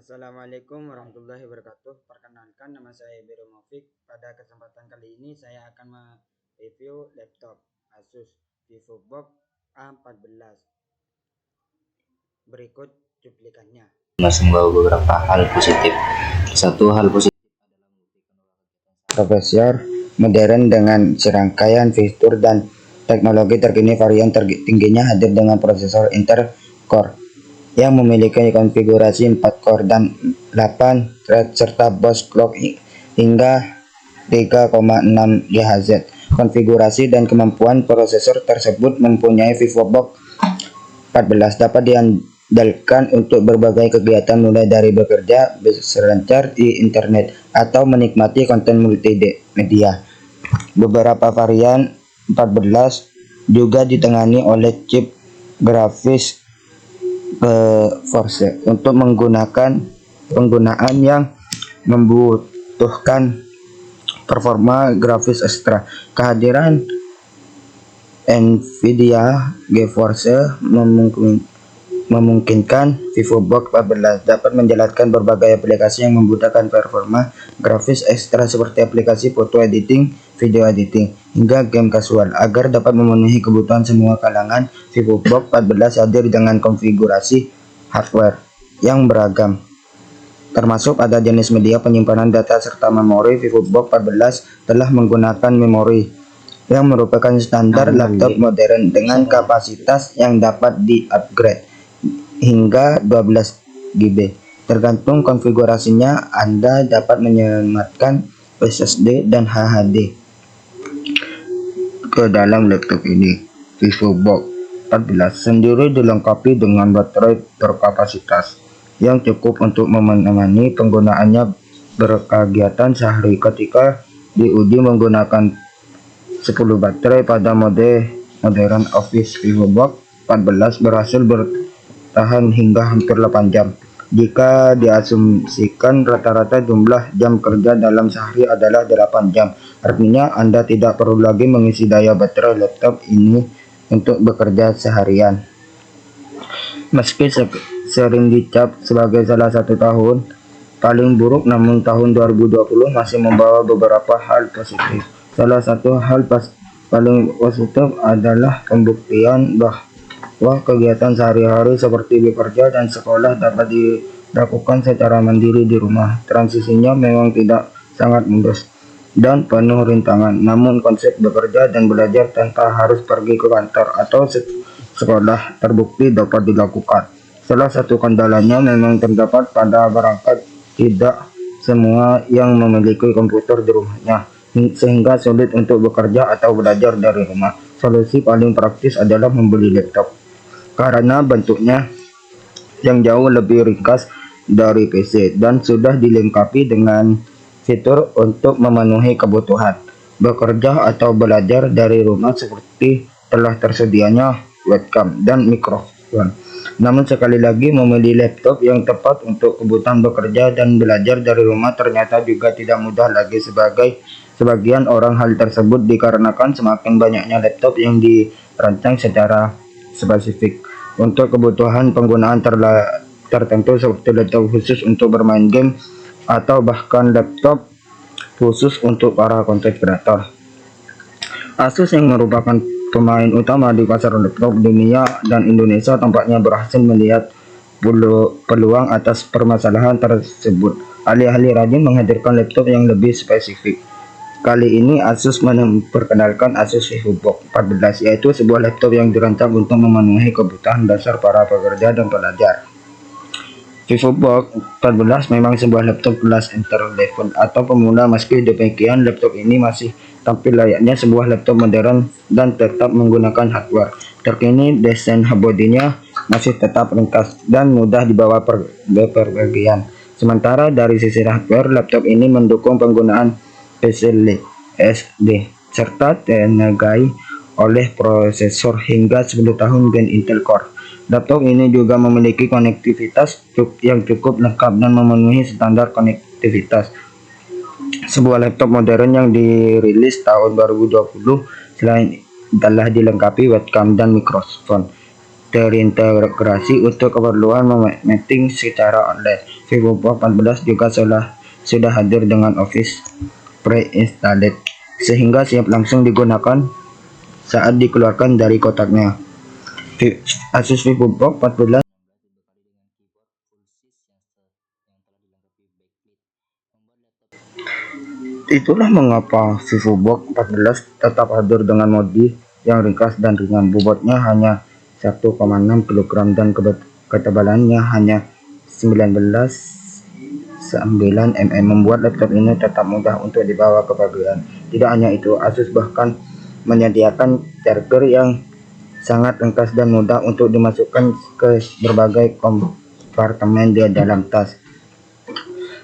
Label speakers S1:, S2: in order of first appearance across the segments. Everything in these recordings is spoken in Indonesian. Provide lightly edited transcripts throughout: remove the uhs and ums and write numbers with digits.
S1: Assalamualaikum warahmatullahi wabarakatuh. Perkenalkan, nama saya Biro Mofik. Pada kesempatan kali ini saya akan mereview laptop Asus VivoBook A14. Berikut cuplikannya.
S2: Membawa beberapa hal positif. Satu hal positif
S1: Profesor modern dengan serangkaian fitur dan teknologi terkini. Varian tertingginya hadir dengan prosesor Intel Core yang memiliki konfigurasi 4 core dan 8 thread serta boost clock hingga 3,6 GHz. Konfigurasi dan kemampuan prosesor tersebut mempunyai VivoBook 14 dapat diandalkan untuk berbagai kegiatan, mulai dari bekerja, berselancar di internet, atau menikmati konten multimedia. Beberapa varian 14 juga ditengani oleh chip grafis Force untuk penggunaan yang membutuhkan performa grafis ekstra. Kehadiran Nvidia GeForce memungkinkan VivoBook 14 dapat menjalankan berbagai aplikasi yang membutuhkan performa grafis ekstra seperti aplikasi foto editing, video editing, hingga game kasual. Agar dapat memenuhi kebutuhan semua kalangan, VivoBook 14 hadir dengan konfigurasi hardware yang beragam, termasuk ada jenis media penyimpanan data serta memori. VivoBook 14 telah menggunakan memori yang merupakan standar laptop modern dengan kapasitas yang dapat di-upgrade hingga 12 GB. Tergantung konfigurasinya, Anda dapat menyematkan SSD dan HDD ke dalam laptop ini. VivoBook 14 sendiri dilengkapi dengan baterai berkapasitas yang cukup untuk menemani penggunaannya berkegiatan sehari. Ketika diuji menggunakan 10 baterai pada mode modern Office, VivoBook 14 berhasil bertahan hingga hampir 8 jam. Jika diasumsikan rata-rata jumlah jam kerja dalam sehari adalah 8 jam, artinya Anda tidak perlu lagi mengisi daya baterai laptop ini untuk bekerja seharian. Meski sering dicap sebagai salah satu tahun paling buruk, namun tahun 2020 masih membawa beberapa hal positif. Salah satu hal paling positif adalah pembuktian bahwa kegiatan sehari-hari seperti bekerja dan sekolah dapat dilakukan secara mandiri di rumah. Transisinya memang tidak sangat mulus dan penuh rintangan, namun konsep bekerja dan belajar tanpa harus pergi ke kantor atau sekolah terbukti dapat dilakukan. Salah satu kendalanya memang terdapat pada perangkat. Tidak semua yang memiliki komputer di rumahnya, sehingga sulit untuk bekerja atau belajar dari rumah. Solusi paling praktis adalah membeli laptop, karena bentuknya yang jauh lebih ringkas dari PC dan sudah dilengkapi dengan fitur untuk memenuhi kebutuhan bekerja atau belajar dari rumah, seperti telah tersedianya webcam dan mikrofon. Namun sekali lagi, memilih laptop yang tepat untuk kebutuhan bekerja dan belajar dari rumah ternyata juga tidak mudah lagi. Sebagian orang hal tersebut dikarenakan semakin banyaknya laptop yang dirancang secara spesifik untuk kebutuhan penggunaan tertentu, seperti laptop khusus untuk bermain game atau bahkan laptop khusus untuk para content creator. Asus yang merupakan pemain utama di pasar laptop dunia dan Indonesia tampaknya berhasil melihat peluang atas permasalahan tersebut. Alih-alih rajin menghadirkan laptop yang lebih spesifik, kali ini Asus memperkenalkan Asus VivoBook 14, yaitu sebuah laptop yang dirancang untuk memenuhi kebutuhan dasar para pekerja dan pelajar. VivoBook 14 memang sebuah laptop kelas entry level atau pemula. Meski demikian, laptop ini masih tampil layaknya sebuah laptop modern dan tetap menggunakan hardware terkini. Desain bodinya masih tetap ringkas dan mudah dibawa bepergian. Sementara dari sisi hardware, laptop ini mendukung penggunaan PCIe SD serta ditenagai oleh prosesor hingga 10 tahun Gen Intel Core. Laptop ini juga memiliki konektivitas yang cukup lengkap dan memenuhi standar konektivitas sebuah laptop modern yang dirilis tahun 2020. Selain telah dilengkapi webcam dan mikrofon, terintegrasi untuk keperluan meeting secara online. VivoBox 14 juga sudah hadir dengan Office pre-installed sehingga siap langsung digunakan saat dikeluarkan dari kotaknya. Asus VivoBox 14 Itulah mengapa VivoBox 14 tetap hadir dengan modi yang ringkas dan ringan. Bobotnya hanya 1,6 kg dan ketebalannya hanya 9 mm, membuat laptop ini tetap mudah untuk dibawa ke paguyuban. Tidak hanya itu, Asus bahkan menyediakan charger yang sangat ringkas dan mudah untuk dimasukkan ke berbagai kompartemen di dalam tas.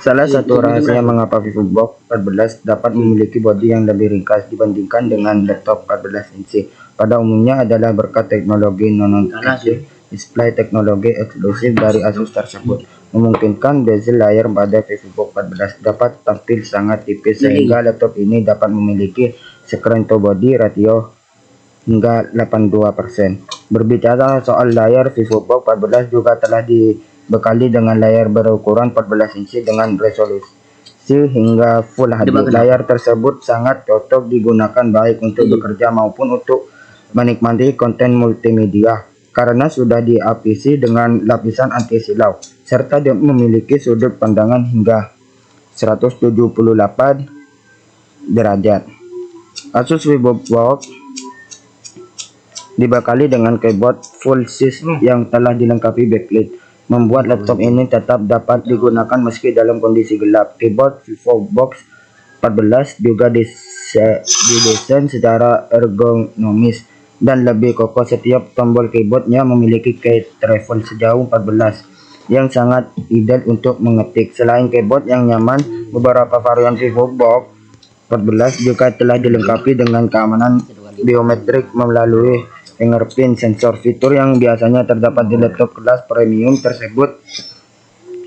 S1: Salah satu rahasia mengapa VivoBox 14 dapat memiliki bodi yang lebih ringkas dibandingkan dengan laptop 14 inci pada umumnya adalah berkat teknologi non-intrusive display. Teknologi eksklusif dari Asus tersebut memungkinkan bezel layar pada VivoBox 14 dapat tampil sangat tipis sehingga laptop ini dapat memiliki screen to body ratio hingga 82%. Berbicara soal layar, VivoBox 14 juga telah dibekali dengan layar berukuran 14 inci dengan resolusi hingga Full HD. Layar tersebut sangat cocok digunakan baik untuk bekerja maupun untuk menikmati konten multimedia karena sudah diapisi dengan lapisan anti silau serta memiliki sudut pandangan hingga 178 derajat. Asus VivoBox dibekali dengan keyboard full size yang telah dilengkapi backlit, membuat laptop ini tetap dapat digunakan meski dalam kondisi gelap. Keyboard VivoBox 14 juga didesain secara ergonomis dan lebih kokoh. Setiap tombol keyboardnya memiliki key travel sejauh 14 yang sangat ideal untuk mengetik. Selain keyboard yang nyaman, beberapa varian VivoBox 14 juga telah dilengkapi dengan keamanan biometrik melalui fingerprint sensor. Fitur yang biasanya terdapat di laptop kelas premium tersebut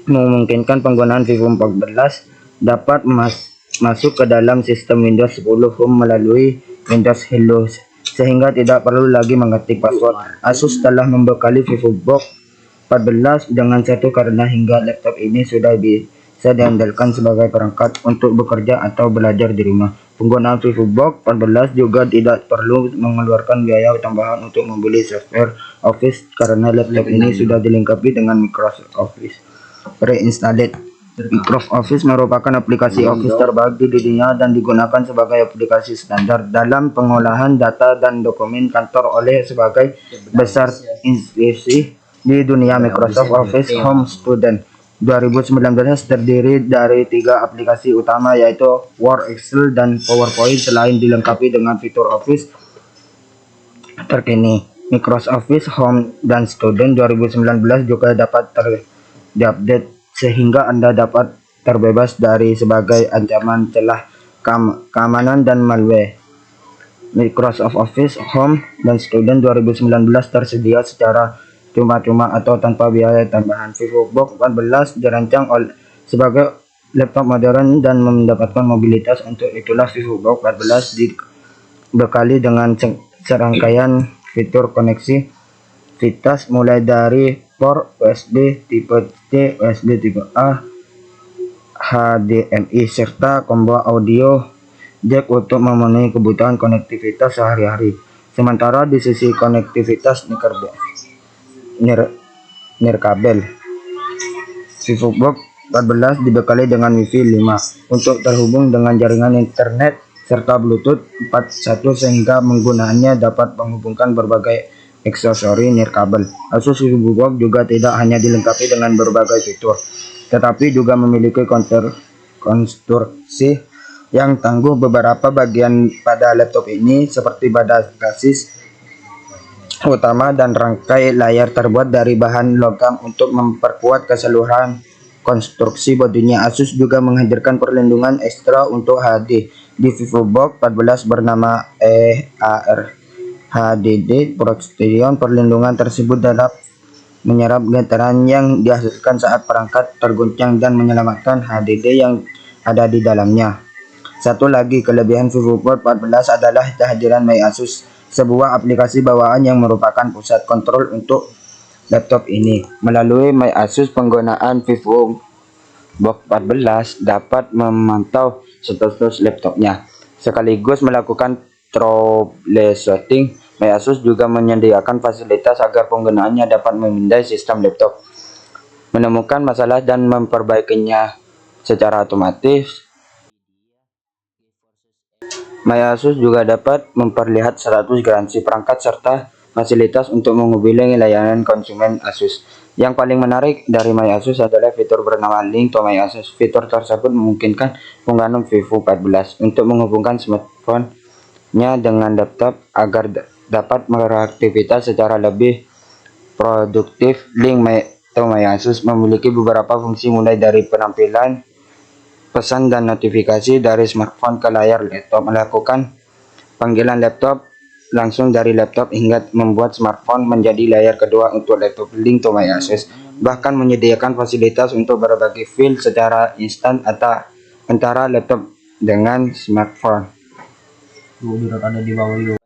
S1: memungkinkan penggunaan VivoBox 14 dapat masuk ke dalam sistem Windows 10 Home melalui Windows Hello sehingga tidak perlu lagi mengetik password. Asus telah membekali VivoBox 14 dengan satu karena hingga laptop ini sudah bisa diandalkan sebagai perangkat untuk bekerja atau belajar di rumah. Penggunaan VivoBox 14 juga tidak perlu mengeluarkan biaya tambahan untuk membeli software Office karena laptop ini sudah dilengkapi dengan Microsoft Office pre-installed. Microsoft Office merupakan aplikasi Office terbaik di dunia dan digunakan sebagai aplikasi standar dalam pengolahan data dan dokumen kantor oleh sebagai besar institusi di dunia. Microsoft Office Home Student 2019 terdiri dari 3 aplikasi utama yaitu Word, Excel, dan PowerPoint. Selain dilengkapi dengan fitur Office terkini, Microsoft Office Home dan Student 2019 juga dapat diupdate sehingga Anda dapat terbebas dari sebagai ancaman celah keamanan dan malware. Microsoft Office Home dan Student 2019 tersedia secara cuma-cuma atau tanpa biaya tambahan. VivoBox 14 dirancang sebagai laptop modern dan mendapatkan mobilitas. Untuk itulah VivoBox 14 dibekali dengan serangkaian fitur konektivitas mulai dari port USB tipe C, USB tipe A, HDMI, serta combo audio jack untuk memenuhi kebutuhan konektivitas sehari-hari. Sementara di sisi konektivitas nirkabel, VivoBox 14 dibekali dengan Wi-Fi 5 untuk terhubung dengan jaringan internet serta Bluetooth 4.1 sehingga penggunaannya dapat menghubungkan berbagai aksesori nirkabel. Asus VivoBox juga tidak hanya dilengkapi dengan berbagai fitur, tetapi juga memiliki konstruksi yang tangguh. Beberapa bagian pada laptop ini seperti basis utama dan rangkai layar terbuat dari bahan logam untuk memperkuat keseluruhan konstruksi bodinya. Asus juga menghadirkan perlindungan ekstra untuk HD di VivoBox 14 bernama EAR HDD Protection. Perlindungan tersebut dapat menyerap getaran yang dihasilkan saat perangkat terguncang dan menyelamatkan HDD yang ada di dalamnya. Satu lagi kelebihan VivoBox 14 adalah kehadiran My Asus sebuah aplikasi bawaan yang merupakan pusat kontrol untuk laptop ini. Melalui My Asus, penggunaan VivoBook 14 dapat memantau status laptopnya, sekaligus melakukan troubleshooting. My Asus juga menyediakan fasilitas agar penggunaannya dapat memindai sistem laptop, menemukan masalah dan memperbaikinya secara otomatis. My Asus juga dapat memperlihat status garansi perangkat serta fasilitas untuk menghubungi layanan konsumen Asus. Yang paling menarik dari My Asus adalah fitur bernama Link to My Asus. Fitur tersebut memungkinkan pengguna Vivo 14 untuk menghubungkan smartphone-nya dengan laptop agar dapat beraktivitas secara lebih produktif. Link to My Asus memiliki beberapa fungsi, mulai dari penampilan pesan dan notifikasi dari smartphone ke layar laptop, melakukan panggilan laptop langsung dari laptop, hingga membuat smartphone menjadi layar kedua untuk laptop. Link to My Asus bahkan menyediakan fasilitas untuk berbagi file secara instan antara laptop dengan smartphone.
S2: Ada di bawah yuk.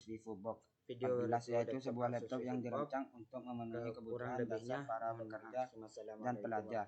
S1: VivoBook Video yaitu sebuah laptop yang dirancang untuk memenuhi kebutuhan dasar para pekerja dan pelajar.